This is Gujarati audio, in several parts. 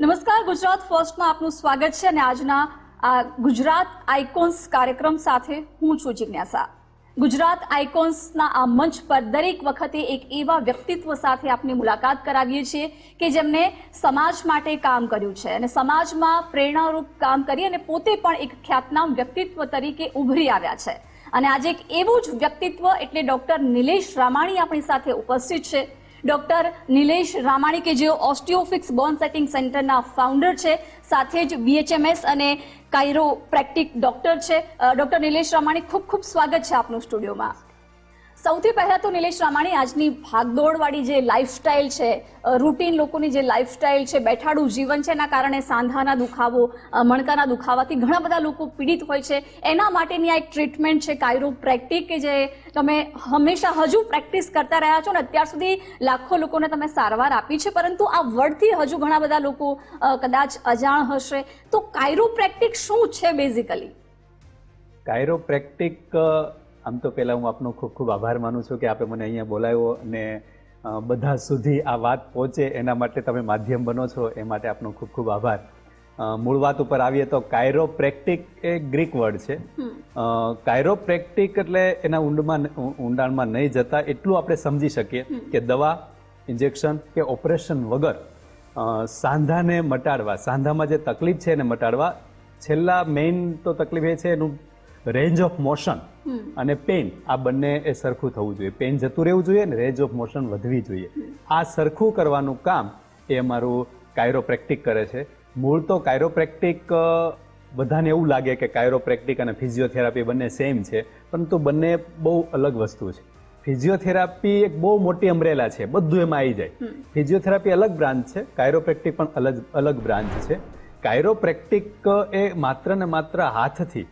નમસ્કાર, ગુજરાત ફર્સ્ટમાં આપનું સ્વાગત છે અને આજના આ ગુજરાત આઇકોન્સ કાર્યક્રમ સાથે હું છું જિજ્ઞાસા। ગુજરાત આઇકોન્સના આ મંચ પર દરેક વખતે એક એવા વ્યક્તિત્વ સાથે આપની મુલાકાત કરાવીએ છીએ કે જેમને સમાજ માટે કામ કર્યું છે અને સમાજમાં પ્રેરણારૂપ કામ કરી અને પોતે પણ એક ખ્યાતનામ વ્યક્તિત્વ તરીકે ઉભરી આવ્યા છે। અને આજે એક એવું જ વ્યક્તિત્વ એટલે ડોક્ટર નિલેશ રામાણી આપણી સાથે ઉપસ્થિત છે। ડોક્ટર નિલેશ રામાણી કે જેઓ ઓસ્ટિયોફિક્સ બોન સેટિંગ સેન્ટરના ફાઉન્ડર છે, સાથે જ BHMS અને કાયરોપ્રેક્ટિક ડોક્ટર છે। ડોક્ટર નિલેશ રામાણી, ખૂબ ખૂબ સ્વાગત છે આપનું સ્ટુડિયોમાં। સૌથી પહેલા તો નિલેશ રામાણી, આજની ભાગદોડવાળી જે લાઈફસ્ટાઈલ છે, રૂટીન લોકોની જે લાઈફસ્ટાઈલ છે, બેઠાડું જીવન છે, એના કારણે સાંધાના દુખાવો, મણકાના દુખાવાથી ઘણા બધા લોકો પીડિત હોય છે। એના માટેની આ એક ટ્રીટમેન્ટ છે કાયરોપ્રેક્ટિક, કે જે તમે હંમેશા હજુ પ્રેક્ટિસ કરતા રહ્યા છો ને અત્યાર સુધી લાખો લોકોને તમે સારવાર આપી છે, પરંતુ આ વર્ડથી હજુ ઘણા બધા લોકો કદાચ અજાણ હશે। તો કાયરોપ્રેક્ટિક શું છે બેઝિકલી? કાયરોપ્રેક્ટિક, આમ તો પહેલાં હું આપનો ખૂબ ખૂબ આભાર માનું છું કે આપે મને અહીંયા બોલાવ્યો અને બધા સુધી આ વાત પહોંચે એના માટે તમે માધ્યમ બનો છો, એ માટે આપનો ખૂબ ખૂબ આભાર। મૂળ વાત ઉપર આવીએ તો કાયરોપ્રેક્ટિક એ ગ્રીક વર્ડ છે। કાયરોપ્રેક્ટિક એટલે એના ઊંડાણમાં નહીં જતા એટલું આપણે સમજી શકીએ કે દવા, ઇન્જેક્શન કે ઓપરેશન વગર સાંધાને મટાડવા, સાંધામાં જે તકલીફ છે એને મટાડવા, છેલ્લા મેઇન તો તકલીફ એ છે એનું રેન્જ ઓફ મોશન અને પેઇન, આ બંને એ સરખું થવું જોઈએ। પેઇન જતું રહેવું જોઈએ અને રેન્જ ઓફ મોશન વધવી જોઈએ। આ સરખું કરવાનું કામ એ અમારું કાયરોપ્રેક્ટિક કરે છે। મૂળ તો કાયરોપ્રેક્ટિક બધાને એવું લાગે કે કાયરોપ્રેક્ટિક અને ફિઝિયોથેરાપી બંને સેમ છે, પરંતુ બંને બહુ અલગ વસ્તુ છે। ફિઝિયોથેરાપી એક બહુ મોટી અમ્બ્રેલા છે, બધું એમાં આવી જાય। ફિઝિયોથેરાપી અલગ બ્રાન્ચ છે, કાયરોપ્રેક્ટિક પણ અલગ બ્રાન્ચ છે। કાયરોપ્રેક્ટિક એ માત્ર ને માત્ર હાથથી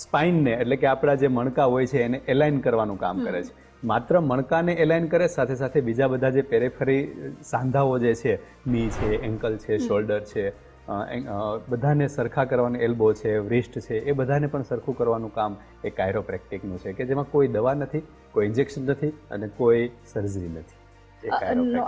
સ્પાઇનને, એટલે કે આપણા જે મણકા હોય છે એને એલાઇન કરવાનું કામ કરે છે। માત્ર મણકાને એલાઇન કરે, સાથે સાથે બીજા બધા જે પેરેફરી સાંધાઓ જે છે, ની છે, એન્કલ છે, શોલ્ડર છે, બધાને સરખા કરવાનું, એલ્બો છે, વ્રિસ્ટ છે, એ બધાને પણ સરખું કરવાનું કામ એ કાયરોપ્રેક્ટિકનું છે, કે જેમાં કોઈ દવા નથી, કોઈ ઇન્જેક્શન નથી અને કોઈ સર્જરી નથી।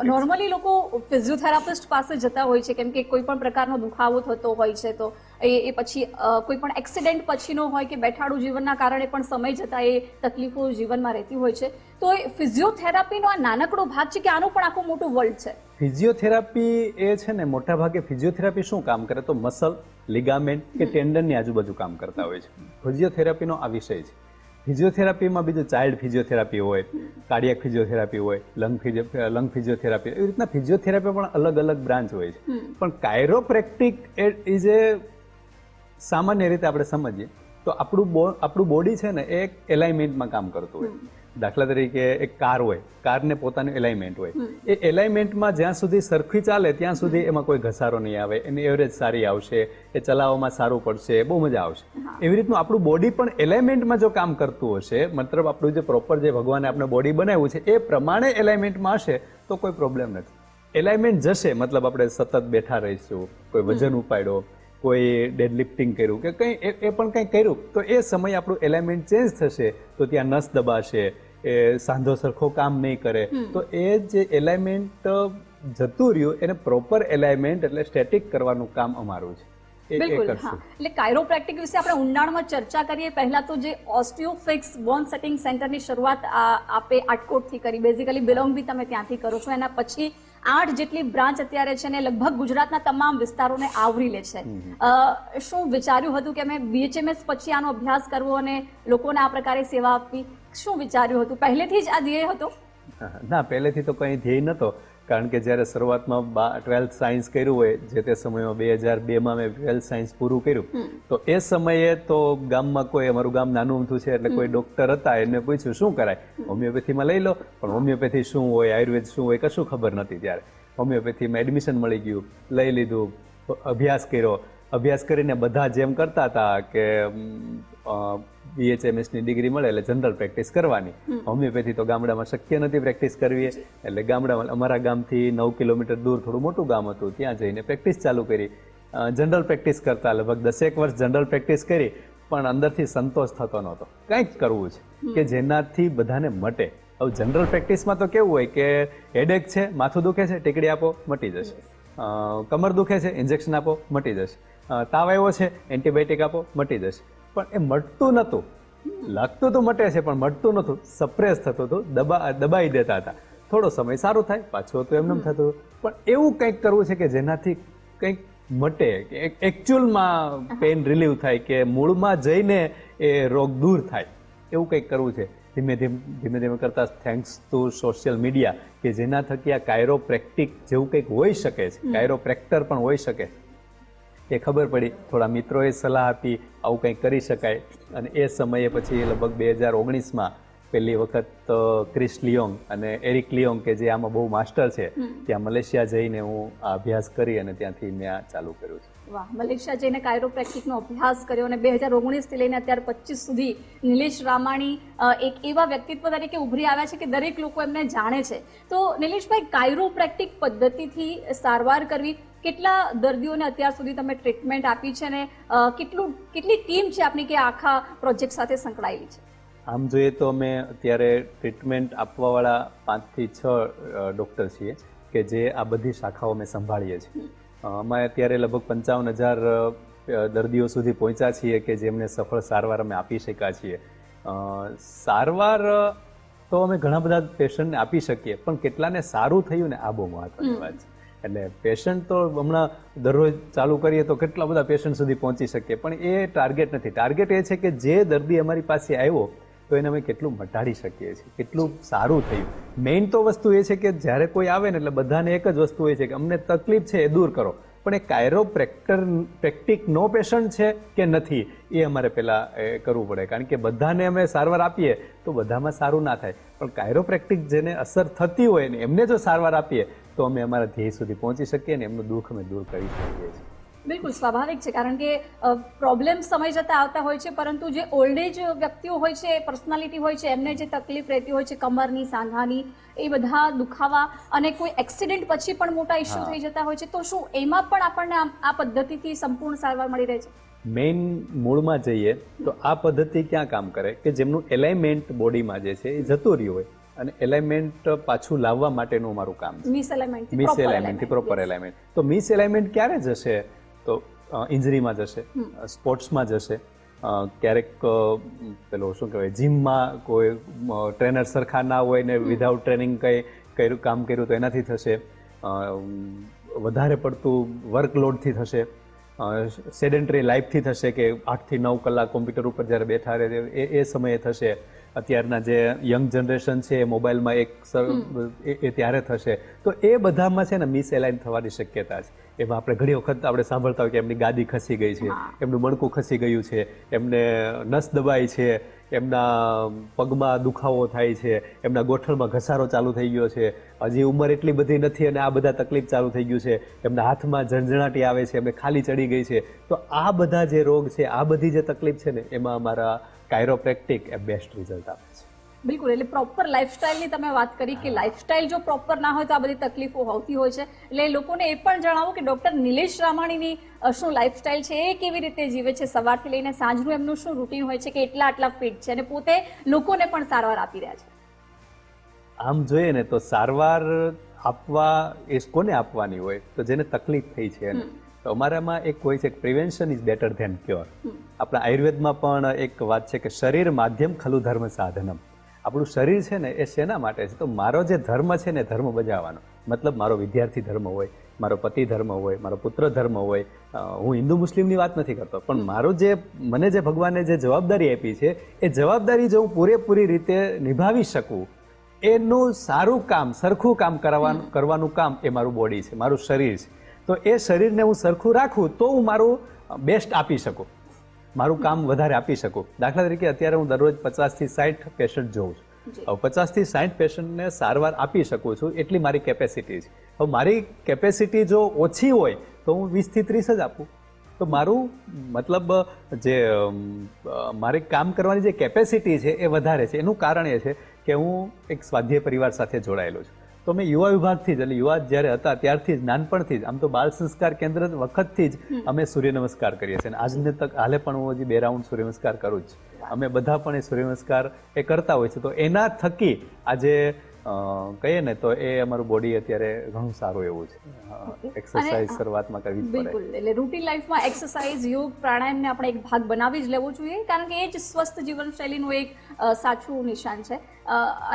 નોર્મલી લોકો ફિઝિયોથેરાપિસ્ટ પાસે જતા હોય છે કેમ કે કોઈ પણ પ્રકારનો દુખાવો થતો હોય છે, તો એ પછી કોઈ પણ એક્સિડન્ટ પછીનો હોય કે બેઠાડું જીવનના કારણે પણ સમય જતા એ તકલીફો જીવનમાં રહેતી હોય છે, તો એ ફિઝિયોથેરાપીનો આ નાનકડો ભાગ છે કે આનું પણ આખું મોટું વર્લ્ડ છે? ફિઝિયોથેરાપી એ છે ને, મોટા ભાગે ફિઝિયોથેરાપી શું કામ કરે તો મસલ, લિગામેન્ટ કે ટેન્ડનની આજુબાજુ કામ કરતા હોય છે। ફિઝિયોથેરાપીનો આ વિષય છે। ફિઝિયોથેરાપીમાં બીજું ચાઇલ્ડ ફિઝિયોથેરાપી હોય, કાર્ડિયાક ફિઝિયોથેરાપી હોય, લંગ ફિઝિયોથેરાપી, એવી રીતના ફિઝિયોથેરાપી પણ અલગ અલગ બ્રાન્ચ હોય છે। પણ કાયરોપ્રેક્ટિક ઇઝ એ, સામાન્ય રીતે આપણે સમજીએ તો આપણું બોડી છે ને એ એક એલાઇનમેન્ટમાં કામ કરતું હોય। દાખલા તરીકે એક કાર હોય, કારને પોતાનું એલાઇનમેન્ટ હોય, એ એલાઇનમેન્ટમાં જ્યાં સુધી સરખી ચાલે ત્યાં સુધી એમાં કોઈ ઘસારો નહીં આવે, એની એવરેજ સારી આવશે, એ ચલાવવામાં સારું પડશે, બહુ મજા આવશે। એવી રીતનું આપણું બોડી પણ એલાઇનમેન્ટમાં જો કામ કરતું હશે, મતલબ આપણું જે પ્રોપર જે ભગવાને આપણે બોડી બનાવ્યું છે એ પ્રમાણે એલાઇનમેન્ટમાં હશે તો કોઈ પ્રોબ્લેમ નથી। એલાઇનમેન્ટ જશે મતલબ આપણે સતત બેઠા રહીશું, કોઈ વજન ઉપાડ્યો, કોઈ ડેડ લિફ્ટિંગ કર્યું કે કંઈ એ પણ કંઈ કર્યું, તો એ સમયે આપણું એલાઇનમેન્ટ ચેન્જ થશે, તો ત્યાં નસ દબાશે, એ સાંધો સરખો કામ નહીં કરે, તો એ જે એલાઇનમેન્ટ જતું રહ્યું એને પ્રોપર એલાઇનમેન્ટ એટલે સ્ટેટિક કરવાનું કામ અમારું છે। બિલકુલ, હા। એટલે કાયરોપ્રેક્ટિક વિશે આપણે ઊંડાણમાં ચર્ચા કરીએ પહેલા તો જે ઓસ્ટિયોફિક્સ બોન સેટિંગ સેન્ટરની શરૂઆત આપે આટકોટથી કરી, બેઝિકલી બિલોંગ બી તમે ત્યાંથી કરો છો, એના પછી 8 જેટલી બ્રાન્ચ અત્યારે છે ને લગભગ ગુજરાતના તમામ વિસ્તારોને આવરી લે છે। શું વિચાર્યું હતું કે અમે BHMS પછી આનો અભ્યાસ કરવો અને લોકોને આ પ્રકારે સેવા આપવી? શું વિચાર્યું હતું? પહેલેથી જ આ ધ્યેય હતો? ના, પહેલેથી તો કંઈ ધ્યેય નહોતો, કારણ કે જ્યારે શરૂઆતમાં 12th સાયન્સ કર્યું હોય, જે તે સમયમાં 2002માં મેં 12th સાયન્સ પૂરું કર્યું, તો એ સમયે તો ગામમાં કોઈ, અમારું ગામ નાનું અમથું છે એટલે કોઈ ડૉક્ટર હતા, એને પૂછ્યું શું કરાય, હોમિયોપેથીમાં લઈ લો, પણ હોમિયોપેથી શું હોય, આયુર્વેદ શું હોય, કશું ખબર નથી ત્યારે। હોમિયોપેથીમાં એડમિશન મળી ગયું, લઈ લીધું, અભ્યાસ કર્યો, અભ્યાસ કરીને બધા જેમ કરતા હતા કે BHMSની ડિગ્રી મળે એટલે જનરલ પ્રેક્ટિસ કરવાની। હોમિયોપેથી તો ગામડામાં શક્ય નથી પ્રેક્ટિસ કરવી, એટલે ગામડામાં અમારા ગામથી 9 કિલોમીટર દૂર થોડું મોટું ગામ હતું, ત્યાં જઈને પ્રેક્ટિસ ચાલુ કરી। જનરલ પ્રેક્ટિસ કરતા લગભગ 10 વર્ષ જનરલ પ્રેક્ટિસ કરી, પણ અંદરથી સંતોષ થતો નહોતો, કંઈક કરવું છે કે જેનાથી બધાને મટે। હવે જનરલ પ્રેક્ટિસમાં તો કેવું હોય કે હેડેક છે, માથું દુખે છે, ટીકડી આપો, મટી જશે। કમર દુખે છે, ઇન્જેક્શન આપો, મટી જશે. તાવ આવ્યો છે, એન્ટીબાયોટિક આપો, મટી જશે. પણ એ મટતું નહોતું. લાગતું તો મટે છે પણ મટતું નહોતું, સપ્રેસ થતું હતું, દબાઈ દેતા હતા. થોડો સમય સારું થાય, પાછું તો એમને થતું. પણ એવું કંઈક કરવું છે કે જેનાથી કંઈક મટે, કે એકચ્યુઅલમાં પેઇન રિલીવ થાય, કે મૂળમાં જઈને એ રોગ દૂર થાય, એવું કંઈક કરવું છે. ધીમે ધીમે કરતા થેન્ક્સ ટુ સોશિયલ મીડિયા, કે જેના થકી આ કાયરોપ્રેક્ટિક જેવું કંઈક હોઈ શકે છે, કાયરોપ્રેક્ટર પણ હોઈ શકે, એ ખબર પડી. થોડા મિત્રોએ સલાહ આપી, આવું કંઈક કરી શકાય. અને એ સમયે પછી લગભગ 2019માં પહેલી વખત ક્રિસ લિયોંગ અને એરિક લિયોંગ, કે જે આમાં બહુ માસ્ટર છે, ત્યાં મલેશિયા જઈને હું આ અભ્યાસ કરી અને ત્યાંથી મેં આ ચાલુ કર્યું છે. વાહ, મલેશિયા જઈને કાયરોપ્રેક્ટિકનો અભ્યાસ કર્યો અને 2019થી લઈને અત્યાર 25 સુધી નિલેશ રામાણી એક એવા વ્યક્તિત્વ તરીકે ઉભરી આવ્યા છે કે દરેક લોકો એમને જાણે છે. તો નિલેશભાઈ, કાયરોપ્રેક્ટિક પદ્ધતિથી સારવાર કરવી, કેટલા દર્દીઓને અત્યાર સુધી તમે ટ્રીટમેન્ટ આપી છે અને કેટલી ટીમ છે આપની કે આખા પ્રોજેક્ટ સાથે સંકળાયેલી છે? આમ જોઈએ તો અમે અત્યારે ટ્રીટમેન્ટ આપવાવાળા 5 થી 6 ડૉક્ટર છીએ કે જે આ બધી શાખાઓ અમે સંભાળીએ છીએ. અમે અત્યારે લગભગ 55,000 દર્દીઓ સુધી પહોંચ્યા છીએ કે જેમને સફળ સારવાર અમે આપી શક્યા છીએ. સારવાર તો અમે ઘણા બધા પેશન્ટને આપી શકીએ, પણ કેટલાને સારું થયું ને, આ બહુ મહત્વની વાત છે. એટલે પેશન્ટ તો હમણાં દરરોજ ચાલુ કરીએ તો કેટલા બધા પેશન્ટ સુધી પહોંચી શકીએ, પણ એ ટાર્ગેટ નથી. ટાર્ગેટ એ છે કે જે દર્દી અમારી પાસે આવ્યો તો એને અમે કેટલું મટાડી શકીએ છીએ, કેટલું સારું થયું. મેઇન તો વસ્તુ એ છે કે જ્યારે કોઈ આવે ને એટલે બધાને એક જ વસ્તુ હોય છે કે અમને તકલીફ છે એ દૂર કરો. પણ એ કાયરોપ્રેક્ટિક નો પેશન્ટ છે કે નથી, એ અમારે પહેલાં કરવું પડે. કારણ કે બધાને અમે સારવાર આપીએ તો બધામાં સારું ના થાય, પણ કાયરોપ્રેક્ટિક જેને અસર થતી હોય ને એમને જો સારવાર આપીએ તો અમે અમારા ધ્યેય સુધી પહોંચી શકીએ ને એમનું દુઃખ અમે દૂર કરી શકીએ છીએ. બિલકુલ સ્વાભાવિક છે, કારણ કે પ્રોબ્લેમ સમય જતાં આવતા હોય છે, પરંતુ જે ઓલ્ડ એજ વ્યક્તિઓ હોય છે, પર્સનાલિટી હોય છે, એમને જે તકલીફ રહેતી હોય છે કમરની, સાંધાની, એ બધા દુખાવા અને કોઈ એક્સિડન્ટ પછી પણ મોટા ઇસ્યુ થઈ જતા હોય છે, તો શું એમાં પણ આપણને આ પદ્ધતિથી સંપૂર્ણ સારવાર મળી રહે છે? મેઇન મૂળમાં જઈએ તો આ પદ્ધતિ ક્યાં કામ કરે કે જેમનું એલાઇનમેન્ટ બોડીમાં જે છે એ જતું રહ્યું હોય અને એલાઇનમેન્ટ પાછું લાવવા માટેનું અમારું કામ છે. મિસએલાઇનમેન્ટથી પ્રોપર એલાઇનમેન્ટ. તો મિસએલાઇનમેન્ટ ક્યારે જશે? તો ઇન્જરીમાં જશે, સ્પોર્ટ્સમાં જશે, ક્યારેક પેલો શું કહેવાય જીમમાં કોઈ ટ્રેનર સરખા ના હોય ને વિધાઉટ ટ્રેનિંગ કંઈ કામ કર્યું તો એનાથી થશે, વધારે પડતું વર્કલોડથી થશે, સેડેન્ટરી લાઈફથી થશે કે 8 થી 9 કલાક કોમ્પ્યુટર ઉપર જ્યારે બેઠા રહે એ સમયે થશે. અત્યારના જે યંગ જનરેશન છે એ મોબાઈલમાં એ ત્યારે થશે. તો એ બધામાં છે ને મિસએલાઇન થવાની શક્યતા છે. એમાં આપણે ઘણી વખત આપણે સાંભળતા હોય કે એમની ગાદી ખસી ગઈ છે, એમનું મણકું ખસી ગયું છે, એમને નસ દબાઈ છે, એમના પગમાં દુખાવો થાય છે, એમના ગોઠણમાં ઘસારો ચાલુ થઈ ગયો છે, હજી ઉંમર એટલી બધી નથી અને આ બધા તકલીફ ચાલુ થઈ ગયું છે, એમના હાથમાં ઝણઝણાટી આવે છે, એમને ખાલી ચડી ગઈ છે. તો આ બધા જે રોગ છે, આ બધી જે તકલીફ છે ને, એમાં અમારા કાયરોપ્રેક્ટિક એ બેસ્ટ રિઝલ્ટ આપે છે. બિલકુલ, એટલે પ્રોપર લાઈફસ્ટાઈલની તમે વાત કરી કે લાઈફસ્ટાઈલ જો પ્રોપર ના હોય તો આ બધી તકલીફો હોતી હોય છે. એટલે લોકોને એ પણ જણાવો કે ડૉક્ટર નિલેશ રામાણીની શું લાઈફસ્ટાઈલ છે, એ કેવી રીતે જીવે છે, સવારથી લઈને સાંજનું એમનું શું રૂટીન હોય છે કે આટલા ફિટ છે અને પોતે લોકોને પણ સારવાર આપી રહ્યા છે? આમ જોઈએ ને તો સારવાર આપવા એ કોને આપવાની હોય? તો જેને તકલીફ થઈ છે એને. તો અમારામાં એક હોય છે prevention is better than cure. આપણા આયુર્વેદમાં પણ એક વાત છે કે શરીર માધ્યમ ખલુ ધર્મ સાધનમ. આપણું શરીર છે ને એ શેના માટે છે? તો મારો જે ધર્મ છે ને ધર્મ બજાવવાનો, મતલબ મારો વિદ્યાર્થી ધર્મ હોય, મારો પતિ ધર્મ હોય, મારો પુત્ર ધર્મ હોય. હું હિન્દુ મુસ્લિમની વાત નથી કરતો, પણ મારો જે મને જે ભગવાને જે જવાબદારી આપી છે એ જવાબદારી જો હું પૂરેપૂરી રીતે નિભાવી શકું, એનું સારું કામ, સરખું કામ કરવાનું કામ એ મારું બોડી છે, મારું શરીર છે. તો એ શરીરને હું સરખું રાખું તો હું મારું બેસ્ટ આપી શકું, મારું કામ વધારે આપી શકું. દાખલા તરીકે અત્યારે હું દરરોજ 50 થી 60 પેશન્ટ જોઉં છું. હવે 50 થી 60 પેશન્ટને સારવાર આપી શકું છું એટલી મારી કેપેસિટી છે. હવે મારી કેપેસિટી જો ઓછી હોય તો હું 20 થી 30 જ આપું. તો મારું મતલબ જે મારી કામ કરવાની જે કેપેસિટી છે એ વધારે છે. એનું કારણ એ છે કે હું એક સ્વાધ્યાય પરિવાર સાથે જોડાયેલો છું. તો મેં યુવા વિભાગથી જ, એટલે યુવા જ્યારે હતા ત્યારથી જ, નાનપણથી જ, આમ તો બાળ સંસ્કાર કેન્દ્ર વખતથી જ અમે સૂર્ય નમસ્કાર કરીએ છીએ. અને આજને તક હાલે પણ હું હજી 2 રાઉન્ડ સૂર્ય નમસ્કાર કરું જ. અમે બધા પણ એ સૂર્ય નમસ્કાર એ કરતા હોય છે. તો એના થકી આજે કહીએ ને તો એ અમારું બોડી અત્યારે ઘણું સારું એવું છે. એક્સરસાઇઝ શરૂઆતમાં કરવી જ પડે. બિલકુલ, એટલે રૂટીન લાઈફમાં એક્સરસાઇઝ, યોગ, પ્રાણાયામને આપણે એક ભાગ બનાવી જ લેવો જોઈએ, કારણ કે એ જ સ્વસ્થ જીવનશૈલીનું એક સાચું નિશાન છે.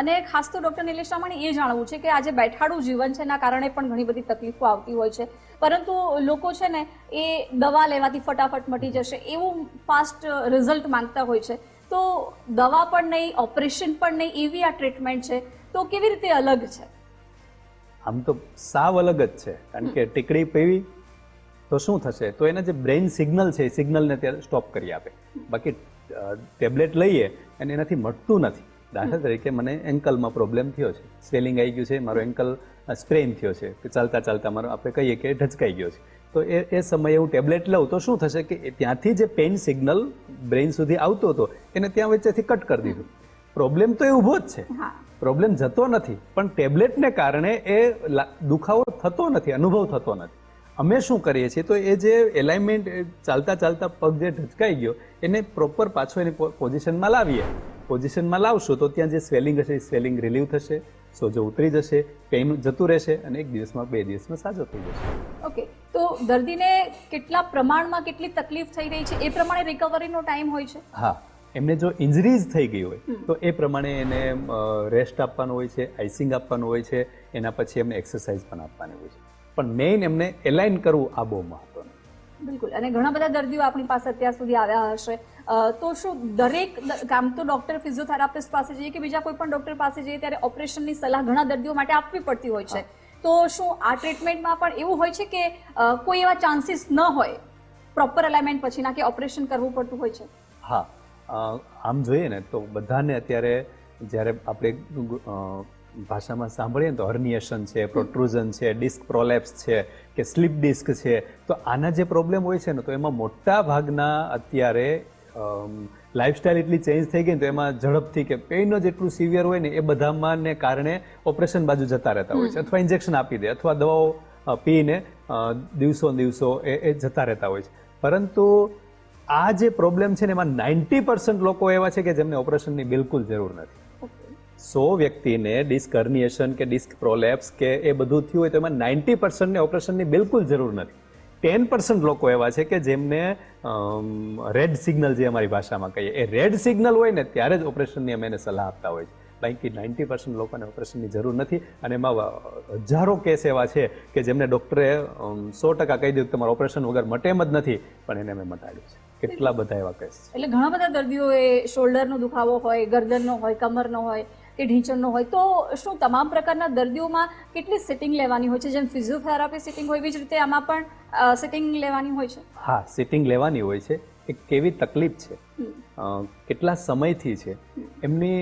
અને ખાસ તો ડૉક્ટર નિલેશ રામાણી એ જાણવું છે કે આજે બેઠાડું જીવન છે, એના કારણે પણ ઘણી બધી તકલીફો આવતી હોય છે, પરંતુ લોકો છે ને એ દવા લેવાથી ફટાફટ મટી જશે એવું ફાસ્ટ રિઝલ્ટ માંગતા હોય છે. તો દવા પણ નહીં, ઓપરેશન પણ નહીં, એવી આ ટ્રીટમેન્ટ છે, તો કેવી રીતે અલગ છે? આમ તો સાવ અલગ જ છે, કારણ કે ટીકડી પીવી તો શું થશે, તો એના જે બ્રેઇન સિગ્નલ છે એ સિગ્નલને ત્યારે સ્ટોપ કરી આપે. બાકી ટેબ્લેટ લઈએ અને એનાથી મટતું નથી. દાખલા તરીકે મને એન્કલમાં પ્રોબ્લેમ થયો છે, સ્વેલિંગ આવી ગયું છે, મારો એન્કલ સ્પ્રેન થયો છે, કે ચાલતા ચાલતા મારો આપણે કહીએ કે ઢચકાઈ ગયો છે, તો એ સમયે હું ટેબ્લેટ લઉં તો શું થશે કે ત્યાંથી જે પેઇન સિગ્નલ બ્રેઇન સુધી આવતો હતો એને ત્યાં વચ્ચેથી કટ કરી દીધું. પ્રોબ્લેમ તો એ ઊભો જ છે, પ્રોબ્લેમ જતો નથી, પણ ટેબ્લેટને કારણે એ દુખાવો થતો નથી, અનુભવ થતો નથી. અમે શું કરીએ છીએ તો એ જે એલાઇનમેન્ટ ચાલતા ચાલતા પગ જે ઢચકાઈ ગયો એને પ્રોપર પાછો એની પોઝિશનમાં લાવીએ. પોઝિશનમાં લાવશો તો ત્યાં જે સ્વેલિંગ હશે એ સ્વેલિંગ રિલીવ થશે, સોજો ઉતરી જશે, પેઇન જતું રહેશે અને 1 દિવસમાં 2 દિવસમાં સાજો થઈ જશે. ઓકે, તો દર્દીને કેટલા પ્રમાણમાં કેટલી તકલીફ થઈ રહી છે એ પ્રમાણે રિકવરીનો ટાઈમ હોય છે? હા, એમને જો ઇન્જરીઝ થઈ ગઈ હોય તો એ પ્રમાણે એને રેસ્ટ આપવાનું હોય છે, આઈસિંગ આપવાનું હોય છે, એના પછી એમને એક્સરસાઇઝ પણ આપવાની હોય છે, પણ મેઇન એમને એલાઇન કરવું આ બહુ મહત્વનું. બિલકુલ. અને ઘણા બધા દર્દીઓ આપણી પાસે અત્યાર સુધી આવ્યા હશે, તો શું દરેક કામ તો ડૉક્ટર, ફિઝિયોથેરાપિસ્ટ પાસે જઈએ કે બીજા કોઈ પણ ડૉક્ટર પાસે જઈએ ત્યારે ઓપરેશનની સલાહ ઘણા દર્દીઓ માટે આપવી પડતી હોય છે, તો શું આ ટ્રીટમેન્ટમાં પણ એવું હોય છે કે કોઈ એવા ચાન્સીસ ન હોય પ્રોપર અલાઇનમેન્ટ પછીના કે ઓપરેશન કરવું પડતું હોય છે? હા, આમ જોઈએ ને તો બધાને અત્યારે જ્યારે આપણે ભાષામાં સાંભળીએ તો હર્નિએશન છે, પ્રોટ્રુઝન છે, ડિસ્ક પ્રોલેપ્સ છે કે સ્લીપ ડિસ્ક છે, તો આના જે પ્રોબ્લેમ હોય છે ને તો એમાં મોટા ભાગના અત્યારે લાઇફસ્ટાઇલ એટલી ચેન્જ થઈ ગઈ ને તો એમાં ઝડપથી કે પેઇન જ એટલું સિવિયર હોય ને એ બધામાં ને કારણે ઓપરેશન બાજુ જતા રહેતા હોય છે, અથવા ઇન્જેક્શન આપી દે અથવા દવાઓ પીને દિવસો એ જતા રહેતા હોય છે. પરંતુ આ જે પ્રોબ્લેમ છે ને એમાં 90% લોકો એવા છે કે જેમને ઓપરેશનની બિલકુલ જરૂર નથી. 100 વ્યક્તિને ડિસ્ક હર્નિએશન કે ડિસ્ક પ્રોલેપ્સ કે એ બધું થયું હોય તો એમાં 90% ને ઓપરેશનની બિલકુલ જરૂર નથી. 10% લોકો એવા છે કે જેમને રેડ સિગ્નલ જે અમારી ભાષામાં કહીએ એ રેડ સિગ્નલ હોય ને ત્યારે જ ઓપરેશનની અમે એને સલાહ આપતા હોય છે. બાકી 90% લોકોને ઓપરેશનની જરૂર નથી, અને એમાં હજારો કેસ એવા છે કે જેમને ડૉક્ટરે 100% કહી દીધું કે તમારું ઓપરેશન વગર મટે એમ જ નથી, પણ એને અમે મટાડ્યું છે. કેટલા બધા એવા કેસ. એટલે ઘણા બધા દર્દીઓએ શોલ્ડરનો દુખાવો હોય, ગરદનનો હોય, કમરનો હોય કે ઢીંચણનો હોય, તો શું તમામ પ્રકારના દર્દીઓમાં કેટલી સિટિંગ લેવાની હોય છે? જેમ ફિઝિયોથેરાપી સિટિંગ હોય એવી જ રીતે આમાં પણ સિટિંગ લેવાની હોય છે? હા, સિટિંગ લેવાની હોય છે. એ કેવી તકલીફ છે, કેટલા સમયથી છે, એમની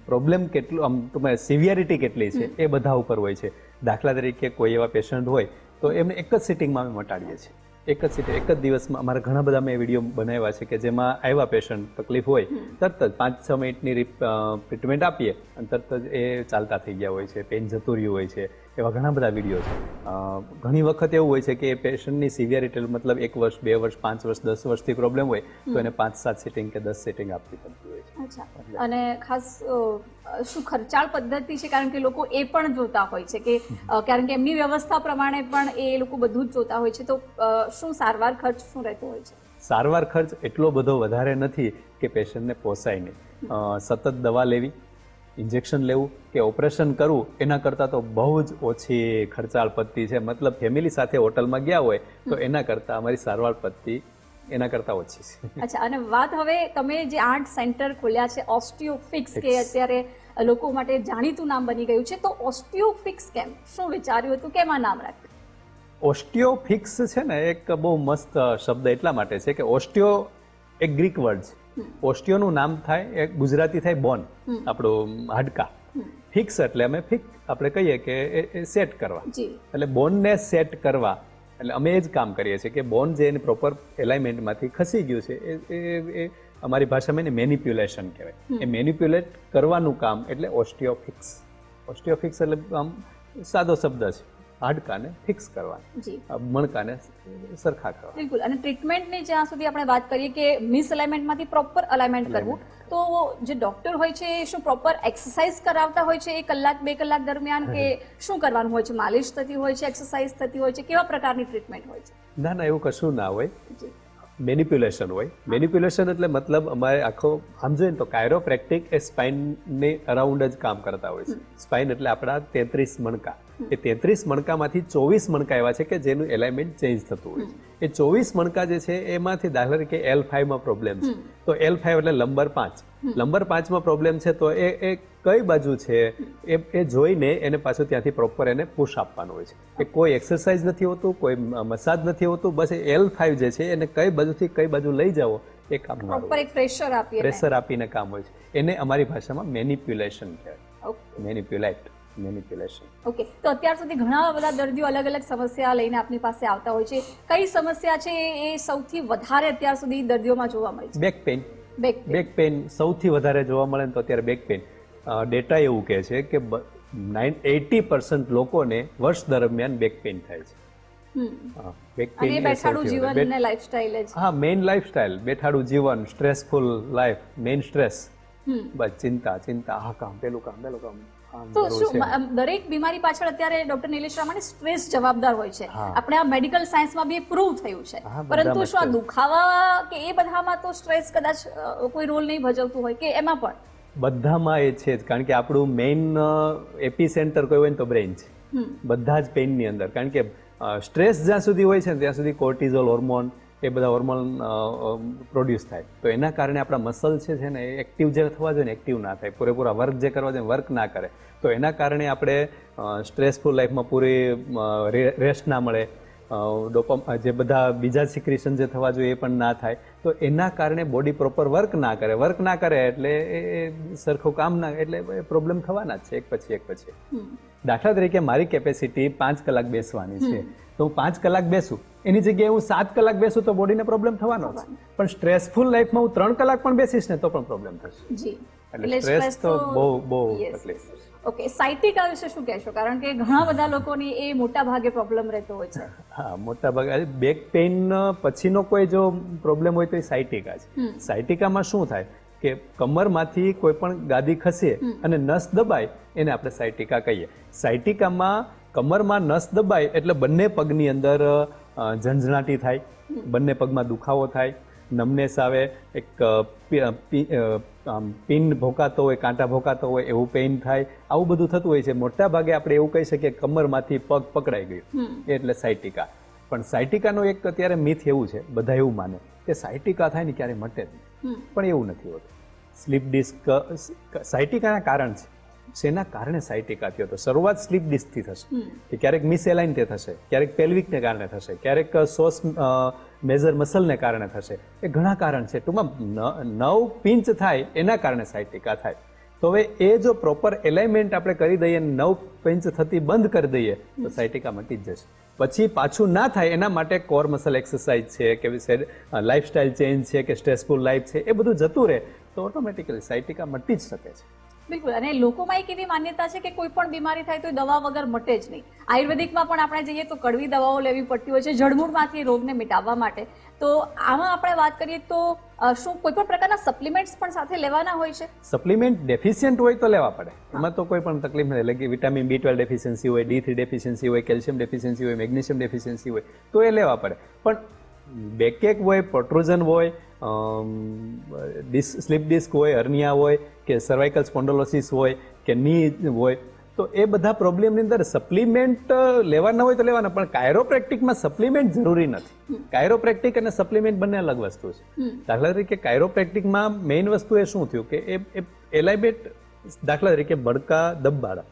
પ્રોબ્લેમ કેટલું, આમ ટૂંકમાં સિવિયરિટી કેટલી છે એ બધા ઉપર હોય છે. દાખલા તરીકે કોઈ એવા પેશન્ટ હોય તો એમને એક જ સિટિંગમાં અમે મટાડીએ છીએ. એક જ દિવસમાં. અમારા ઘણા બધા મેં વિડીયો બનાવ્યા છે કે જેમાં આવ્યા પેશન્ટ તકલીફ હોય તરત જ 5-6 મિનિટની ટ્રીટમેન્ટ આપીએ અને તરત જ એ ચાલતા થઈ ગયા હોય છે, પેઇન જતું રહ્યું હોય છે. એવા ઘણા બધા વિડીયો છે. ઘણી વખત એવું હોય છે કે એ પેશન્ટની સિવિયરિટી મતલબ 1 વર્ષ, 2 વર્ષ, 5 વર્ષ, 10 વર્ષથી પ્રોબ્લેમ હોય તો એને 5-7 સિટિંગ કે 10 સિટિંગ આપવી પડતી હોય છે. અચ્છા. અને ખાસ શું ખર્ચાળ પદ્ધતિ છે? કારણ કે લોકો એ પણ જોતા હોય છે કે કારણ કે એમની વ્યવસ્થા પ્રમાણે પણ એ લોકો બધું જ જોતા હોય છે, તો શું સારવાર ખર્ચ શું રહેતો હોય છે? સારવાર ખર્ચ એટલો બધો વધારે નથી કે પેશન્ટને પોસાય નહીં. સતત દવા લેવી, ઇન્જેક્શન લેવું કે ઓપરેશન કરવું એના કરતાં તો બહુ જ ઓછી ખર્ચાળ પદ્ધતિ છે. મતલબ ફેમિલી સાથે હોટલમાં ગયા હોય તો એના કરતાં અમારી સારવાર પદ્ધતિ એના કરતાં ઓછી છે. અચ્છા. અને વાત હવે તમે જે 8 સેન્ટર ખોલ્યા છે ઓસ્ટિયોફિક્સ, કે અત્યારે લોકો માટે જાણીતું નામ બની ગયું છે, તો ઓસ્ટિયોફિક્સ કેમ, શું વિચાર્યું હતું, કેમ આ નામ રાખ્યું? ઓસ્ટિયોફિક્સ છે ને એક બહુ મસ્ત શબ્દ એટલા માટે છે કે ઓસ્ટિયો એક ગ્રીક વર્ડ છે. ઓસ્ટિયોનું નામ થાય એ ગુજરાતી થાય બોન, આપણું હાડકા. ફિક્સ એટલે અમે આપણે કહીએ કે એ સેટ કરવા, એટલે બોનને સેટ કરવા. એટલે અમે એ જ કામ કરીએ છીએ કે બોન જે એની પ્રોપર એલાઇનમેન્ટમાંથી ખસી ગયું છે એ અમારી ભાષામાં એને મેનિપ્યુલેશન કહેવાય. એ મેનિપ્યુલેટ કરવાનું કામ એટલે ઓસ્ટિયોફિક્સ. ઓસ્ટિયોફિક્સ એટલે આમ સાદો શબ્દ છે, હાડકાને ફિક્સ કરવાના, જી મણકાને સરખા કરવા. બિલકુલ. અને ટ્રીટમેન્ટની જ્યાં સુધી આપણે વાત કરીએ કે મિસઅલાઇનમેન્ટમાંથી પ્રોપર અલાઇનમેન્ટ કરવું, તો જે ડોક્ટર હોય છે એ શું પ્રોપર એક્સરસાઇઝ કરાવતા હોય છે 1 કલાક 2 કલાક દરમિયાન, કે શું કરવાનું હોય છે? માલિશ થતી હોય છે, એક્સરસાઇઝ થતી હોય છે, કેવા પ્રકારની ટ્રીટમેન્ટ હોય છે? ના ના, એવું કશું ના હોય. જી મેનિપ્યુલેશન હોય. મેનિપ્યુલેશન એટલે મતલબ અમારે આખો આમ જોઈએ ને તો કાયરોપ્રેક્ટિક એ સ્પાઇનની અરાઉન્ડ જ કામ કરતા હોય છે. સ્પાઇન એટલે આપણા 33 મણકા. એ 33 મણકામાંથી 24 મણકા એવા છે કે જેનું એલાઇનમેન્ટ ચેન્જ થતું હોય છે. એ 24 મણકા જે છે એમાંથી દાખલા તરીકે L5 માં પ્રોબ્લેમ છે, તો L5 એટલે લંબર 5. લંબર 5 માં પ્રોબ્લેમ છે તો એ કઈ બાજુ છે એ જોઈને એને પાછું ત્યાંથી પ્રોપર એને પુશ આપવાનું હોય છે. એ કોઈ એક્સરસાઇઝ નથી હોતું, કોઈ મસાજ નથી હોતું, બસ એ L5 જે છે એને કઈ બાજુથી કઈ બાજુ લઈ જાવો એ કામ પ્રોપર એક પ્રેશર આપીએ, પ્રેશર આપીને કામ હોય છે. એને અમારી ભાષામાં મેનિપ્યુલેશન કહેવાય. મેનિપ્યુલેશન. ઓકે. તો અત્યાર સુધી ઘણા બધા દર્દીઓ અલગ અલગ સમસ્યા લઈને આપની પાસે આવતા હોય છે. કઈ સમસ્યા છે એ સૌથી વધારે અત્યાર સુધી દર્દીઓમાં જોવા મળે છે? Back pain. બેક પેઇન સૌથી વધારે જોવા મળે ને તો અત્યારે બેક પેઇન. ડેટા એવું કહે છે કે 80% લોકોને વર્ષ દરમિયાન બેક પેઇન થાય છે. બેક પેઇન અને બેઠાડું જીવન અને લાઈફસ્ટાઈલ જ. હા, મેઇન લાઈફસ્ટાઈલ, બેઠાડું જીવન, સ્ટ્રેસફુલ લાઈફ, મેઇન સ્ટ્રેસ, બસ ચિંતા, આ કામ, પેલું કામ. તો શું દરેક બીમારી પાછળ અત્યારે ડોક્ટર નિલેશ રામાણી સ્ટ્રેસ જવાબદાર હોય છે? આપણે આ મેડિકલ સાયન્સમાં બી પ્રૂવ થયું છે. પરંતુ શું આ દુખાવા કે એ બધામાં તો સ્ટ્રેસ કદાચ કોઈ રોલ નહીં ભજવતું હોય, કે એમાં પણ? બધામાં એ છે જ, કારણ કે આપણું મેઇન એપી સેન્ટર કોઈ હોય ને તો બ્રેઇન છે બધા જ પેઇનની અંદર. કારણ કે સ્ટ્રેસ જ્યાં સુધી હોય છે ને ત્યાં સુધી કોર્ટિઝોલ હોર્મોન, એ બધા હોર્મોન પ્રોડ્યુસ થાય. તો એના કારણે આપણા મસલ છે ને એ એક્ટિવ જે થવા જોઈએ ને એક્ટિવ ના થાય, પૂરેપૂરા વર્ક જે કરવા જોઈએ વર્ક ના કરે. તો એના કારણે આપણે સ્ટ્રેસફુલ લાઈફમાં પૂરી રેસ્ટ ના મળે, જે બધા બીજા સિક્રેશન જે થવા જોઈએ એ પણ ના થાય. તો એના કારણે બોડી પ્રોપર વર્ક ના કરે એટલે એ સરખું કામ ના, એટલે પ્રોબ્લેમ થવાના જ છે એક પછી. દાખલા તરીકે મારી કેપેસિટી 5 કલાક બેસવાની છે, તો હું 5 કલાક બેસું, એની જગ્યાએ હું 7 કલાક બેસું તો બોડીને પ્રોબ્લેમ થવાનો જ. પણ સ્ટ્રેસફુલ લાઈફમાં હું 3 કલાક પણ બેસીશ ને તો પણ પ્રોબ્લેમ થશે. એટલે સ્ટ્રેસ તો બહુ તકલીફ. ઓકે. સાયટિકા વિશે શું કહેશો? કારણ કે ઘણા બધા લોકોની એ મોટા ભાગે પ્રોબ્લેમ રહેતો હોય છે. હા, મોટા ભાગે બેક પેઇન પછીનો કોઈ જો પ્રોબ્લેમ હોય તો એ સાયટિકા છે. સાયટિકામાં શું થાય કે કમરમાંથી કોઈ પણ ગાદી ખસે અને નસ દબાય એને આપણે સાયટિકા કહીએ. સાયટિકામાં કમરમાં નસ દબાય એટલે બંને પગની અંદર ઝંઝણાટી થાય, બંને પગમાં દુખાવો થાય, નમનેસ આવે, એક પિન ભોકાતો હોય, કાંટા ભોકાતો હોય એવું પેઇન થાય, આવું બધું થતું હોય છે. મોટા ભાગે આપણે એવું કહી શકીએ કમરમાંથી પગ પકડાઈ ગયું એટલે સાયટિકા. પણ સાયટિકાનું એક અત્યારે મિથ એવું છે, બધા એવું માને કે સાયટિકા થાય ને ક્યારે મટે જ નહીં, પણ એવું નથી હોતું. સ્લીપ ડિસ્ક સાયટિકાના કારણ છે. શેના કારણે સાયટિકા થયો? તો શરૂઆત સ્લીપ ડિસ્કથી થશે, કે ક્યારેક મિસએલાઇન તે થશે, ક્યારેક પેલ્વિકને કારણે થશે, ક્યારેક સોસ મેજર મસલને કારણે થશે. એ ઘણા કારણ છે. ટૂંકમાં નવ પિંચ થાય એના કારણે સાયટિકા થાય. તો હવે એ જો પ્રોપર એલાઇનમેન્ટ આપણે કરી દઈએ, 9 પિંચ થતી બંધ કરી દઈએ તો સાયટિકા મટી જ જશે. પછી પાછું ના થાય એના માટે કોર મસલ એક્સરસાઇઝ છે, કે લાઈફસ્ટાઈલ ચેન્જ છે, કે સ્ટ્રેસફુલ લાઈફ છે, એ બધું જતું રહે તો ઓટોમેટિકલી સાયટિકા મટી જ શકે છે. બિલકુલ. અને લોકોમાં એક એવી માન્યતા છે કે કોઈ પણ બીમારી થાય તો દવા વગર મટે જ નહીં. આયુર્વેદિકમાં પણ આપણે જઈએ તો કડવી દવાઓ લેવી પડતી હોય છે જડમૂળમાંથી રોગને મિટાવવા માટે. તો આમાં આપણે વાત કરીએ તો શું કોઈ પણ પ્રકારના સપ્લિમેન્ટ્સ પણ સાથે લેવાના હોય છે? સપ્લિમેન્ટ ડેફિશિયન્ટ હોય તો લેવા પડે, એમાં તો કોઈ પણ તકલીફ નથી. એટલે કે વિટામિન B12 ડેફિશિયન્સી હોય, D3 ડેફિશિયન્સી હોય, કેલ્શિયમ ડેફિશિયન્સી હોય, મેગ્નેશિયમ ડેફિશિયન્સી હોય તો એ લેવા પડે. પણ બેકએક હોય, પ્રોટ્રુઝન હોય, સ્લીપ ડિસ્ક હોય, હર્નિયા હોય, કે સર્વાઇકલ સ્પોન્ડોલોસિસ હોય, કે ની હોય, તો એ બધા પ્રોબ્લેમની અંદર સપ્લિમેન્ટ લેવાના હોય તો લેવાના. પણ કાયરોપ્રેક્ટિકમાં સપ્લિમેન્ટ જરૂરી નથી. કાયરોપ્રેક્ટિક અને સપ્લિમેન્ટ બંને અલગ વસ્તુ છે. દાખલા તરીકે કાયરોપ્રેક્ટિકમાં મેઇન વસ્તુ એ શું થયું કે એ એલાઇમેન્ટ, દાખલા તરીકે બળકા દબાડા,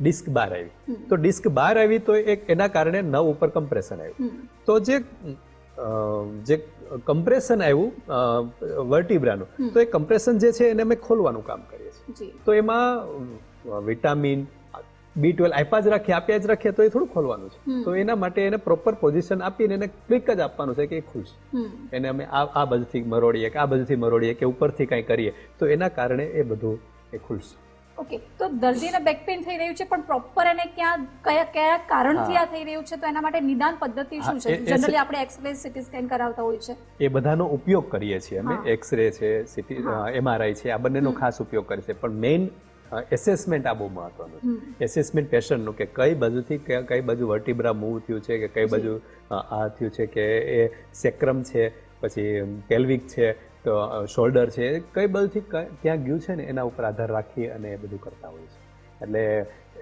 ડિસ્ક બહાર આવી, તો ડિસ્ક બહાર આવી તો એના કારણે નવ ઉપર કમ્પ્રેશન આવ્યું. તો જે કમ્પ્રેશન આવ્યું વર્ટિબ્રાનું, તો એ કમ્પ્રેશન જે છે એને અમે ખોલવાનું કામ કરીએ છીએ. તો એમાં વિટામિન B12 આપ્યા જ રાખીએ તો એ થોડું ખોલવાનું છે. તો એના માટે એને પ્રોપર પોઝિશન આપીને એને ક્લિક જ આપવાનું છે કે એ ખુલશે. એને અમે આ બાજુથી મરોડીએ, કે આ બાજુથી મરોડીએ, કે ઉપરથી કંઈ કરીએ તો એના કારણે એ બધું એ ખુલશે. ઓકે, તો દર્દીને બેક પેઇન થઈ રહ્યું છે પણ પ્રોપર એને કયા કારણથી આ થઈ રહ્યું છે, તો એના માટે નિદાન પદ્ધતિ શું છે? જનરલી આપણે એક્સરે સીટી સ્કેન કરાવતા હોય છે, એ બધાનો ઉપયોગ કરીએ છીએ અમે. એક્સરે છે, સીટી MRI છે, આ બંનેનો ખાસ ઉપયોગ કરીએ છીએ. પણ મેઇન એસેસમેન્ટ આ બહુ મહત્વનું છે. એસેસમેન્ટ પેશન્ટનું કે કઈ બાજુથી કઈ બાજુ વર્ટિબ્રા મૂવ થયું છે, કે કઈ બાજુ આ થયું છે, કે એ સેક્રમ છે, પછી પેલ્વિક છે, તો શોલ્ડર છે, કઈ બાજુથી ક્યાં ગયું છે ને એના ઉપર આધાર રાખી અને એ બધું કરતા હોય છે. એટલે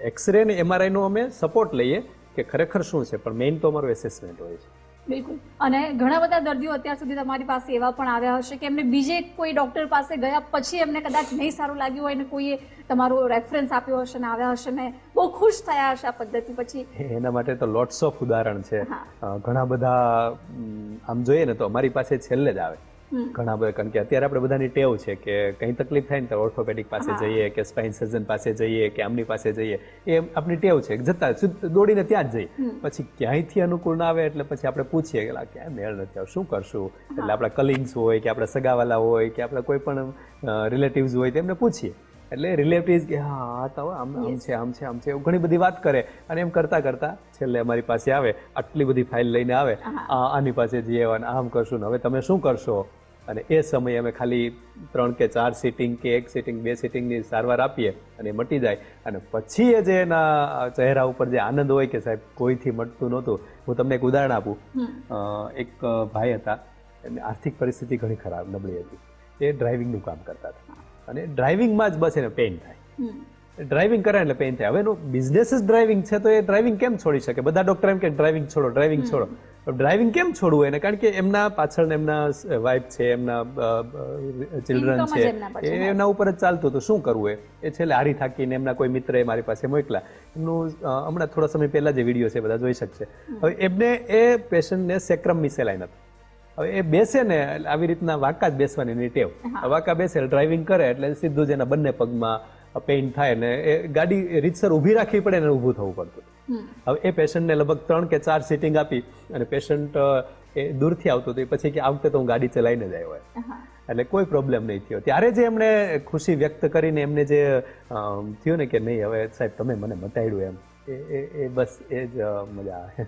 એક્સરે ને MRI નો અમે સપોર્ટ લઈએ કે ખરેખર શું છે, પણ મેઇન તો અમારું એસેસમેન્ટ હોય છે. બિલકુલ. અને ઘણા બધા દર્દીઓ અત્યાર સુધી તમારી પાસે એવા પણ આવ્યા હશે કે એમને બીજે કોઈ ડોક્ટર પાસે ગયા પછી એમને કદાચ નહીં સારું લાગ્યું હોય ને કોઈએ તમારો રેફરન્સ આપ્યો હશે ને આવ્યા હશે ને બહુ ખુશ થયા હશે આ પદ્ધતિ પછી. એના માટે તો લોટ્સ ઓફ ઉદાહરણ છે. ઘણા બધા આમ જોઈએ ને તો અમારી પાસે છેલ્લે જ આવે ઘણા બધા, કારણ કે અત્યારે આપણે બધાની ટેવ છે કે કંઈ તકલીફ થાય ને તો ઓર્થોપેડિક પાસે જઈએ કે સ્પાઇન સર્જન પાસે જઈએ કે આમની પાસે જઈએ, એ આપણી ટેવ છે. જતા દોડીને ત્યાં જ જઈએ, પછી ક્યાંયથી અનુકૂળ ના આવે એટલે પછી આપણે પૂછીએ કે ક્યાં મેળ નથી આવે, શું કરશું? એટલે આપણા કલિગ્સ હોય કે આપણા સગાવાલા હોય કે આપણા કોઈ પણ રિલેટિવ્સ હોય તેમને પૂછીએ. એટલે રિલેટિવ્સ કે હા તો આમ છે આમ છે આમ છે એવું ઘણી બધી વાત કરે, અને એમ કરતા કરતા છેલ્લે અમારી પાસે આવે, આટલી બધી ફાઇલ લઈને આવે, આની પાસે જઈએ આમ કરશું ને હવે તમે શું કરશો? અને એ સમયે અમે ખાલી 3 કે 4 સિટિંગ કે 1 સિટિંગ 2 સિટિંગની સારવાર આપીએ અને મટી જાય. અને પછી એ જે એના ચહેરા ઉપર જે આનંદ હોય કે સાહેબ કોઈથી મટતું નહોતું. હું તમને એક ઉદાહરણ આપું. એક ભાઈ હતા, એમની આર્થિક પરિસ્થિતિ ઘણી ખરાબ નબળી હતી. એ ડ્રાઇવિંગનું કામ કરતા હતા અને ડ્રાઇવિંગમાં જ બસ એને પેઇન થાય. ડ્રાઇવિંગ કરે એટલે પેઇન થાય. હવે એનો બિઝનેસ જ ડ્રાઇવિંગ છે તો એ ડ્રાઇવિંગ કેમ છોડી શકે? બધા ડોક્ટર એમ કે ડ્રાઇવિંગ છોડો, ડ્રાઇવિંગ છોડો. ડ્રાઇવિંગ કેમ છોડવું એને? કારણ કે એમના પાછળ એમના વાઇફ છે, એમના ચિલ્ડ્રન છે, એના ઉપર જ ચાલતું હતું. શું કરવું? એ છેલ્લે હારી થાકીને એમના કોઈ મિત્રએ મારી પાસે મોકલા. એમનું હમણાં થોડા સમય પહેલા જે વિડીયો છે બધા જોઈ શકશે. હવે એમને એ પેશન્ટને સેક્રમ મિસેલાઇન હતું. હવે એ બેસે ને આવી રીતના વાંકા જ બેસવાની એની ટેવ. વાંકા બેસે ડ્રાઇવિંગ કરે એટલે સીધું જ એના બંને પગમાં પેઇન થાય ને એ ગાડી રીતસર ઊભી રાખવી પડે ને ઊભું થવું પડતું. હવે એ પેશન્ટને લગભગ 3 કે 4 સિટિંગ આપી અને પેશન્ટ એ દૂરથી આવતું હતું. પછી કે આ વખતે તો હું ગાડી ચલાવીને જ આવ્યો હોય, એટલે કોઈ પ્રોબ્લેમ નહીં થયો. ત્યારે જે એમણે ખુશી વ્યક્ત કરીને એમને જે થયું ને કે નહીં હવે સાહેબ તમે મને મટાડ્યું, એમ એ બસ એ જ મજા આવે.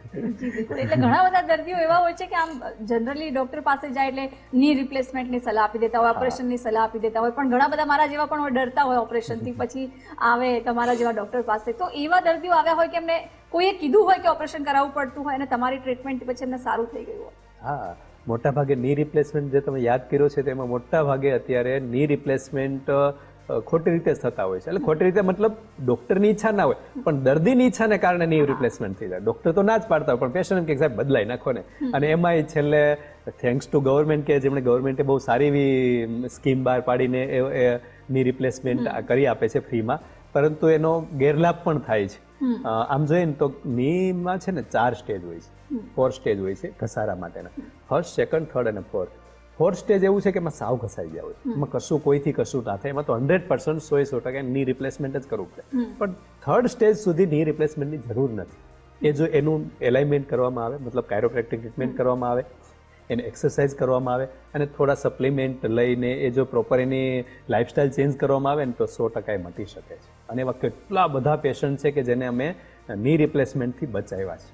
એટલે ઘણા બધા દર્દીઓ એવા હોય છે કે આમ જનરલી ડોક્ટર પાસે જાય એટલે ની રિપ્લેસમેન્ટની સલાહ આપી દેતા હોય, ઓપરેશનની સલાહ આપી દેતા હોય, પણ ઘણા બધા મારા જેવા પણ હોય ડરતા હોય ઓપરેશનથી, પછી આવે તમારા જેવા ડોક્ટર પાસે. તો એવા દર્દીઓ આવ્યા હોય કે એમને કોઈએ કીધું હોય કે ઓપરેશન કરાવવું પડતું હોય અને તમારી ટ્રીટમેન્ટ પછી એમને સારું થઈ ગયું હોય. હા, મોટા ભાગે ની રિપ્લેસમેન્ટ જે તમે યાદ કર્યો છે તેમાં મોટા ભાગે અત્યારે ની રિપ્લેસમેન્ટ ખોટી રીતે થતા હોય છે. એટલે ખોટી રીતે મતલબ ડોક્ટરની ઈચ્છા ના હોય પણ દર્દીની ઈચ્છાને કારણે ની રિપ્લેસમેન્ટ થઈ જાય. ડોક્ટર તો ના જ પાડતા હોય પણ પેશન્ટ કે સાહેબ બદલાઈ નાખો ને. અને એમાંય છેલ્લે થેન્ક્સ ટુ ગવર્મેન્ટ કે જેમણે ગવર્મેન્ટે બહુ સારી એવી સ્કીમ બહાર પાડીને ની રિપ્લેસમેન્ટ કરી આપે છે ફ્રીમાં, પરંતુ એનો ગેરલાભ પણ થાય છે. આમ જોઈએ ને તો નીમાં છે ને 4 સ્ટેજ હોય છે, 4 સ્ટેજ હોય છે ઘસારા માટેના. ફર્સ્ટ, સેકન્ડ, થર્ડ અને ફોર્થ. 4th સ્ટેજ એવું છે કે એમાં સાવ ઘસાઈ ગયા હોય, એમાં કશું કોઈથી કશું ના થાય, એમાં તો 100% 100% ની રિપ્લેસમેન્ટ જ કરવું પડે. પણ 3rd સ્ટેજ સુધી ની રિપ્લેસમેન્ટની જરૂર નથી. એ જો એનું એલાઇનમેન્ટ કરવામાં આવે, મતલબ કાયરોપ્રેક્ટિક ટ્રીટમેન્ટ કરવામાં આવે, એને એક્સરસાઇઝ કરવામાં આવે અને થોડા સપ્લિમેન્ટ લઈને એ જો પ્રોપર એની લાઇફસ્ટાઇલ ચેન્જ કરવામાં આવે ને તો 100% એ મટી શકે છે. અને એવા કેટલા બધા પેશન્ટ છે કે જેને અમે ની રિપ્લેસમેન્ટથી બચાવ્યા છે.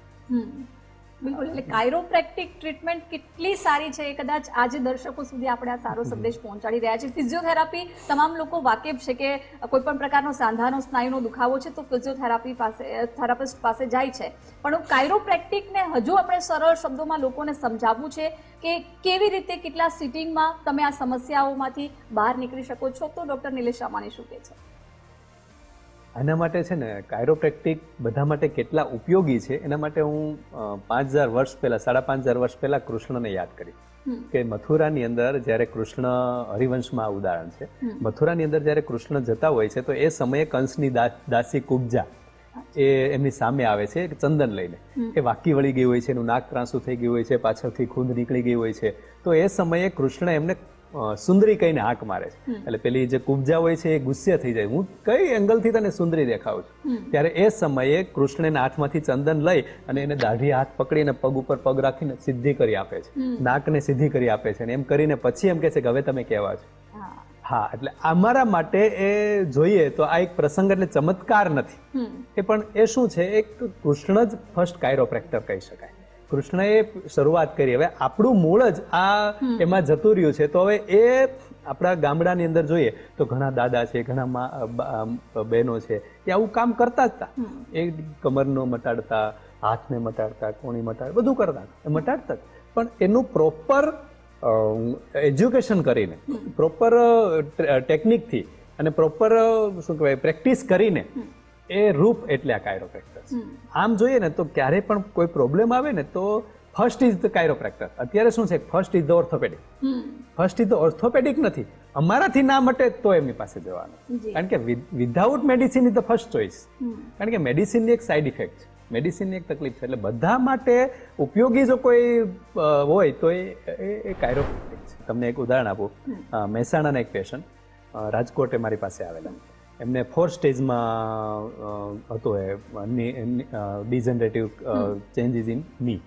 બિલકુલ. એટલે કાયરોપ્રેક્ટિક ટ્રીટમેન્ટ કેટલી સારી છે એ કદાચ આજે દર્શકો સુધી આપણે આ સારો સંદેશ પહોંચાડી રહ્યા છે. ફિઝિયોથેરાપી તમામ લોકો વાકેફ છે કે કોઈ પણ પ્રકારનો સાંધાનો સ્નાયુનો દુખાવો છે તો ફિઝિયોથેરાપી પાસે થેરાપિસ્ટ પાસે જાય છે, પણ કાયરોપ્રેક્ટિકને હજુ આપણે સરળ શબ્દોમાં લોકોને સમજાવવું છે કે કેવી રીતે કેટલા સિટિંગમાં તમે આ સમસ્યાઓમાંથી બહાર નીકળી શકો છો. તો ડૉક્ટર નિલેશ રામાણી શું કહે છે? આના માટે છે ને કાયરોપ્રેક્ટિક બધા માટે કેટલા ઉપયોગી છે એના માટે હું 5000 વર્ષ પહેલા 5500 વર્ષ પહેલા કૃષ્ણને યાદ કરી કે મથુરાની અંદર જ્યારે કૃષ્ણ હરિવંશમાં ઉદાહરણ છે. મથુરાની અંદર જ્યારે કૃષ્ણ જતા હોય છે તો એ સમયે કંસની દાસી કુબ્જા એ એમની સામે આવે છે ચંદન લઈને. એ વાકી વળી ગઈ હોય છે, એનું નાક ત્રાંસુ થઈ ગયું હોય છે, પાછળથી ખૂંદ નીકળી ગઈ હોય છે. તો એ સમયે કૃષ્ણ એમને સુંદરી કહીને હાક મારે છે. એટલે પેલી જે કુબ્જા હોય છે એ ગુસ્સે થઈ જાય, હું કઈ એંગલથી તને સુંદરી દેખાઉં છું. ત્યારે એ સમયે કૃષ્ણ એના હાથમાંથી ચંદન લઈ અને એને દાઢી હાથ પકડીને પગ ઉપર પગ રાખીને સીધી કરી આપે છે, નાકને સીધી કરી આપે છે. અને એમ કરીને પછી એમ કહે છે કે હવે તમે કેવા છો. હા, એટલે અમારા માટે એ જોઈએ તો આ એક પ્રસંગ એટલે ચમત્કાર નથી. એ પણ એ શું છે, એક કૃષ્ણ જ ફર્સ્ટ કાયરોપ્રેક્ટર કહી શકાય. કૃષ્ણએ શરૂઆત કરી. હવે આપણું મૂળ જ આ એમાં જતું રહ્યું છે. તો હવે એ આપણા ગામડાની અંદર જોઈએ તો ઘણા દાદા છે, ઘણા બહેનો છે, એ આવું કામ કરતા જ હતા. એ કમરનો મટાડતા, હાથને મટાડતા, કોણી મટાડતા, બધું કરતા, મટાડતા જ. પણ એનું પ્રોપર એજ્યુકેશન કરીને, પ્રોપર ટેકનિકથી અને પ્રોપર શું કહેવાય પ્રેક્ટિસ કરીને એ રૂપ એટલે આ કાયરોપ્રેક્ટર છે. આમ જોઈએ ને તો ક્યારે પણ કોઈ પ્રોબ્લેમ આવે ને તો ફર્સ્ટ ઇઝ ધ કાયરોપ્રેક્ટર. અત્યારે શું છે, first is the orthopaedic. First is the orthopaedic નથી, અમારાથી ના મટે તો એમની પાસે જવાનું. કારણ કે without medicine is the first choice. કારણ કે મેડિસિનની એક સાઇડ ઇફેક્ટ છે, મેડિસિનની એક તકલીફ છે. એટલે બધા માટે ઉપયોગી જો કોઈ હોય તો એ કાયરોપ્રેક્ટિક છે. તમને એક ઉદાહરણ આપું. મહેસાણાના એક પેશન્ટ રાજકોટે મારી પાસે આવેલા. એમને 4 સ્ટેજમાં હતો એ ડિજનરેટિવ ચેન્જીસ ઇન ની.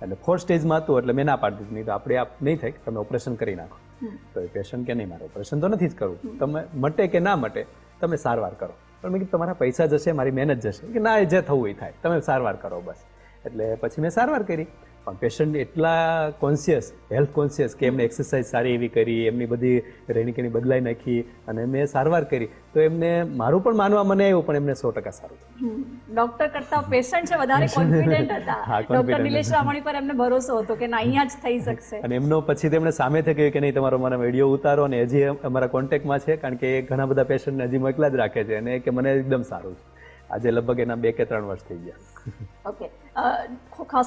એટલે 4 સ્ટેજમાં હતું. એટલે મેં ના પાડી દીધી, નહીં તો આપણે આપ નહીં થાય, તમે ઓપરેશન કરી નાખો. તો એ પેશન્ટ કે નહીં, મારે ઓપરેશન તો નથી જ કરવું, તમે મટે કે ના મટે તમે સારવાર કરો. પણ મેં કીધું તમારા પૈસા જશે, મારી મહેનત જશે. કે ના, એ જે થવું એ થાય, તમે સારવાર કરો બસ. એટલે પછી મેં સારવાર કરી. પણ પેશન્ટ એટલા કોન્શિયસ, હેલ્થ કોન્શિયસ કે એમને એક્સરસાઇઝ સારી એવી કરી, એમની બધી રહેણીકરણી બદલાઈ નાખી અને મેં સારવાર કરી. તો એમને મારું પણ માનવા મને આવ્યું, પણ એમને 100% સારું થયું. ડોક્ટર કરતા પેશન્ટ છે વધારે કોન્ફિડન્ટ હતા. ડોક્ટર નિલેશ રામાણી પર એમને ભરોસો હતો કે ના, અહીંયા જ થઈ શકશે. અને એમનો પછી તેમણે સામેથી કહ્યું કે નહીં, તમારો મને વિડીયો ઉતારો, અને હજી અમારા કોન્ટેક્ટમાં છે. કારણ કે એ ઘણા બધા પેશન્ટને હજી મોકલા જ રાખે છે, અને કે મને એકદમ સારું છે. આજે લગભગ એના 2 કે 3 વર્ષ થઈ ગયા. ઓકે,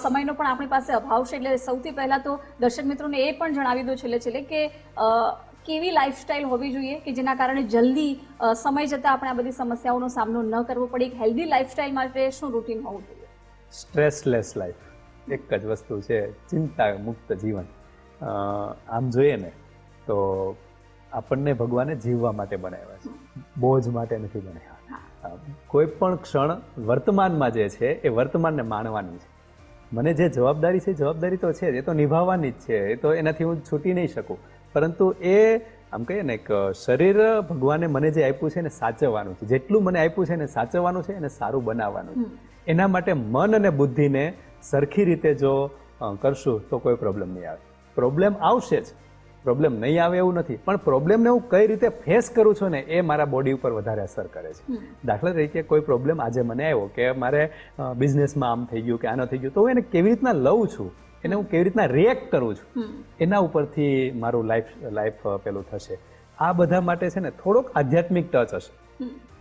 સમયનો પણ આપણી પાસે અભાવ છે, એટલે સૌથી પહેલા તો દર્શક મિત્રોને એ પણ જણાવી દો છેલ્લે કે કેવી લાઈફસ્ટાઈલ હોવી જોઈએ કે જેના કારણે જલ્દી સમય જતાં આપણે આ બધી સમસ્યાઓનો સામનો ન કરવો પડે. એક હેલ્ધી લાઈફસ્ટાઈલ માટે શું રૂટીન હોવું જોઈએ? સ્ટ્રેસલેસ લાઈફ, એક જ વસ્તુ છે, ચિંતા મુક્ત જીવન. આમ જોઈએ ને તો આપણને ભગવાને જીવવા માટે બનાવ્યા છે, બોજ માટે નથી બનાવ્યા. કોઈ પણ ક્ષણ વર્તમાનમાં જે છે એ વર્તમાનને માણવાની છે. મને જે જવાબદારી છે, જવાબદારી તો છે જ, એ તો નિભાવવાની જ છે, એ તો એનાથી હું છૂટી નહીં શકું. પરંતુ એ આમ કહીએ ને, એક શરીર ભગવાને મને જે આપ્યું છે એને સાચવવાનું છે. જેટલું મને આપ્યું છે એને સાચવવાનું છે, એને સારું બનાવવાનું છે. એના માટે મન અને બુદ્ધિને સરખી રીતે જો કરશું તો કોઈ પ્રોબ્લેમ નહીં આવે. પ્રોબ્લેમ આવશે જ, પ્રોબ્લેમ નહીં આવે એવું નથી, પણ પ્રોબ્લેમને હું કઈ રીતે ફેસ કરું છું ને એ મારા બોડી ઉપર વધારે અસર કરે છે. દાખલા તરીકે કોઈ પ્રોબ્લેમ આજે મને આવ્યો કે મારે બિઝનેસમાં આમ થઈ ગયું કે આનો થઈ ગયું, તો હું એને કેવી રીતના લઉં છું, એને હું કેવી રીતના રિએક્ટ કરું છું, એના ઉપરથી મારું લાઈફ પેલું થશે. આ બધા માટે છે ને થોડોક આધ્યાત્મિક ટચ હશે.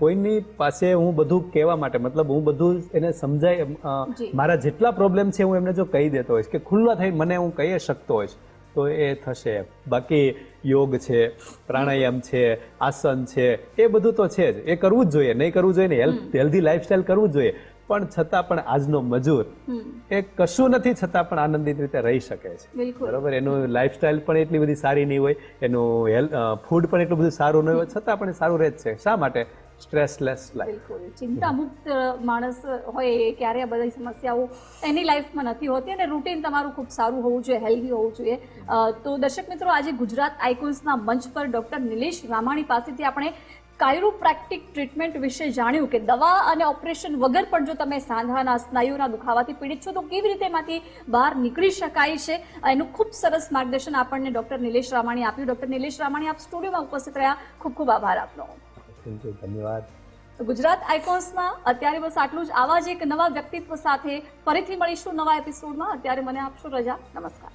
કોઈની પાસે હું બધું કહેવા માટે, મતલબ હું બધું એને સમજાય, મારા જેટલા પ્રોબ્લેમ છે હું એમને જો કહી દેતો હોઈશ કે ખુલ્લા થઈ મને હું કહી શકતો હોઈશ તો એ થશે. બાકી યોગ છે, પ્રાણાયામ છે, આસન છે, એ બધું તો છે જ, એ કરવું જ જોઈએ. નહીં કરવું જોઈએ ને, હેલ્ધી લાઈફસ્ટાઈલ કરવું જ જોઈએ. પણ છતાં પણ આજનો મજૂર એ કશું નથી છતાં પણ આનંદિત રીતે રહી શકે છે. બરોબર, એનું લાઈફસ્ટાઈલ પણ એટલી બધી સારી નહીં હોય, એનું ફૂડ પણ એટલું બધું સારું નહીં હોય, છતાં પણ સારું રહે જ છે. શા માટે? સ્ટ્રેસલેસ લાઈફ. બિલકુલ, ચિંતા મુક્ત માણસ હોય ક્યારે આ બધી સમસ્યાઓ એની લાઈફમાં નથી હોતી. અને રૂટીન તમારું ખૂબ સારું હોવું જોઈએ, હેલ્ધી હોવું જોઈએ. તો દર્શક મિત્રો, આજે ગુજરાત આઇકોન્સના મંચ પર ડોક્ટર નિલેશ રામાણી પાસેથી આપણે કાયરોપ્રેક્ટિક ટ્રીટમેન્ટ વિશે જાણ્યું કે દવા અને ઓપરેશન વગર પણ જો તમે સાંધાના સ્નાયુના દુખાવાથી પીડિત છો તો કેવી રીતે એમાંથી બહાર નીકળી શકાય છે, એનું ખૂબ સરસ માર્ગદર્શન આપણને ડોક્ટર નિલેશ રામાણી આપ્યું. ડોક્ટર નિલેશ રામાણી, આપ સ્ટુડિયોમાં ઉપસ્થિત રહ્યા, ખૂબ ખૂબ આભાર આપનો. ધન્યવાદ. ગુજરાત આઇકોન્સમાં અત્યારે બસ આટલું જ. આવા જ એક નવા વ્યક્તિત્વ સાથે ફરીથી મળીશું નવા એપિસોડમાં. અત્યારે મને આપશો રજા. નમસ્કાર.